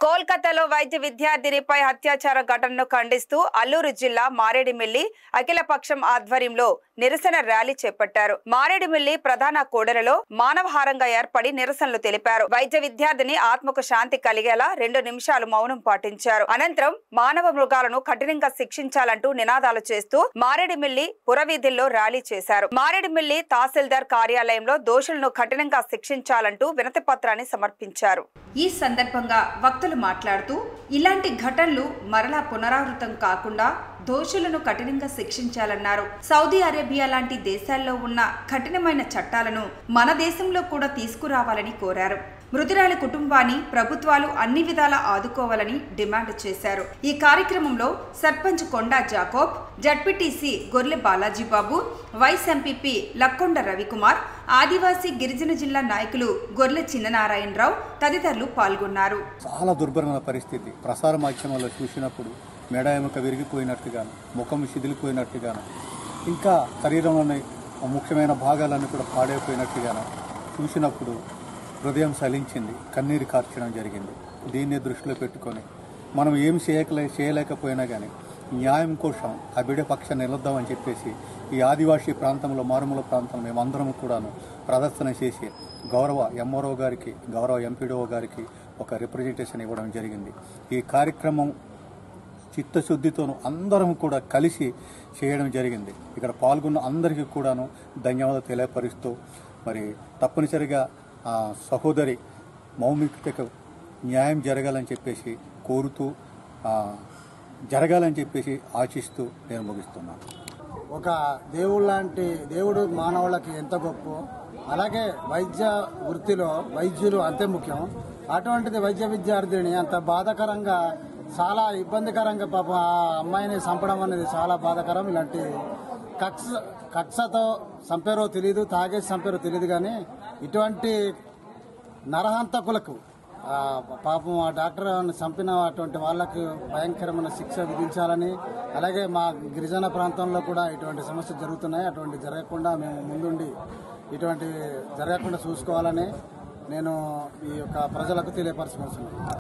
కోల్కతాలో వైద్య విద్యార్థినిపై అత్యాచార ఘటనను ఖండిస్తూ అల్లూరు జిల్లా మారేడుమిల్లి అఖిలపక్షం ఆధ్వర్యంలో నిరసన ర్యాలీ చేపట్టారు. మారేడుమిల్లి ప్రధాన కూడలిలో మానవహారంగా ఏర్పడి నిరసనలు తెలిపారు. వైద్య విద్యార్థిని ఆత్మకు శాంతి కలిగేలా 2 నిమిషాలు మౌనం పాటించారు. అనంతరం మానవ మృగాలను కఠినంగా శిక్షించాలంటూ నినాదాలు చేస్తూ మారేడుమిల్లి పురవీధుల్లో ర్యాలీ చేశారు. మారేడుమిల్లి తహసీల్దార్ కార్యాలయంలో దోషులను కఠినంగా శిక్షించాలంటూ వినతి పత్రాన్ని సమర్పించారు. ఈ సందర్భంగా వక్తలు మాట్లాడుతూ ఇలాంటి ఘటనలు మరలా పునరావృతం కాకుండా దోషులను కఠినంగా శిక్షించాలన్నారు. సౌదీ అరేబియా లాంటి దేశాల్లో ఉన్న కఠినమైన చట్టాలను మన దేశంలో కూడా తీసుకురావాలని కోరారు. మృతురాలి కుటుంబాన్ని ప్రభుత్వాలు అన్ని విధాలా ఆదుకోవాలని డిమాండ్ చేశారు. ఈ కార్యక్రమంలో సర్పంచ్ కొండా జాకోబ్, జడ్పీటీసీ గొర్లె బాలాజీబాబు, వైస్ ఎంపీపీ లక్కొండ రవికుమార్, ఆదివాసీ గిరిజన జిల్లా నాయకులు గొర్లె చిన్ననారాయణరావు తదితరులు పాల్గొన్నారు. చాలా దుర్భరమైన పరిస్థితి. ప్రసార మాధ్యమాల్లో చూసినప్పుడు మెడ ఎముక విరిగిపోయినట్టుగాను, ముఖం శిథిలిపోయినట్టుగాను, ఇంకా శరీరంలోని ముఖ్యమైన భాగాలన్నీ కూడా పాడైపోయినట్టుగాను చూసినప్పుడు హృదయం సలించింది, కన్నీరు కార్చడం జరిగింది. దీన్ని దృష్టిలో పెట్టుకొని మనం ఏం చేయలేకపోయినా కానీ న్యాయం కోసం ఆ బిడ్డ పక్షాన నిలద్దామని చెప్పేసి ఈ ఆదివాసీ ప్రాంతంలో, మారుమూల ప్రాంతంలో మేమందరం కూడాను ప్రదర్శన చేసి గౌరవ ఎంఆర్ఓ గారికి, గౌరవ ఎంపీడీఓ గారికి ఒక రిప్రజెంటేషన్ ఇవ్వడం జరిగింది. ఈ కార్యక్రమం చిత్తశుద్ధితోనూ అందరం కూడా కలిసి చేయడం జరిగింది. ఇక్కడ పాల్గొన్న అందరికీ కూడాను ధన్యవాదాలు తెలియపరుస్తూ మరి తప్పనిసరిగా సహోదరి మౌమికతకు న్యాయం జరగాలని చెప్పేసి కోరుతూ జరగాలని చెప్పేసి ఆశిస్తూ నేను ముగిస్తున్నాను. ఒక దేవుడు లాంటి దేవుడు మానవులకి ఎంత గొప్ప, అలాగే వైద్య వృత్తిలో వైద్యులు అంతే ముఖ్యం. అటువంటిది వైద్య విద్యార్థిని అంత బాధాకరంగా, చాలా ఇబ్బందికరంగా పాపం ఆ అమ్మాయిని చంపడం అనేది చాలా బాధాకరం. ఇలాంటి కక్షతో చంపారో తెలియదు, తాగేసి చంపారో తెలియదు, కానీ ఇటువంటి నరహంతకులకు పాపం ఆ డాక్టర్ చంపిన అటువంటి వాళ్లకు భయంకరమైన శిక్ష విధించాలని, అలాగే మా గిరిజన ప్రాంతంలో కూడా ఇటువంటి సమస్యలు జరుగుతున్నాయి, అటువంటి జరగకుండా మేము ముందుండి ఇటువంటి జరగకుండా చూసుకోవాలని నేను ఈ యొక్క ప్రజలకు తెలియపరచుకుంటున్నాను.